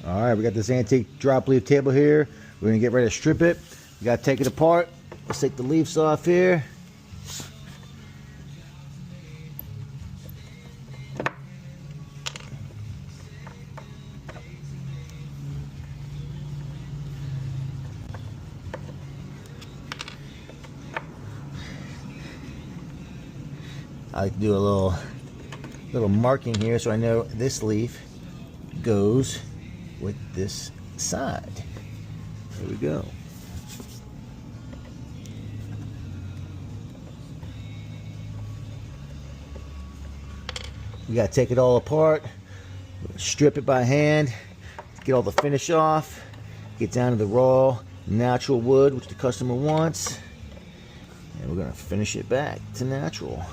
All right, we got this antique drop leaf table here. We're gonna get ready to strip it. We gotta take it apart. Let's take the leaves off here. I like to do a little marking here so I know this leaf goes with this side. There we go. We gotta take it all apart, strip it by hand, get all the finish off, get down to the raw natural wood which the customer wants, and we're gonna finish it back to natural.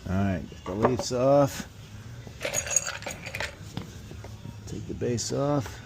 Alright, get the leaves off. Take the base off.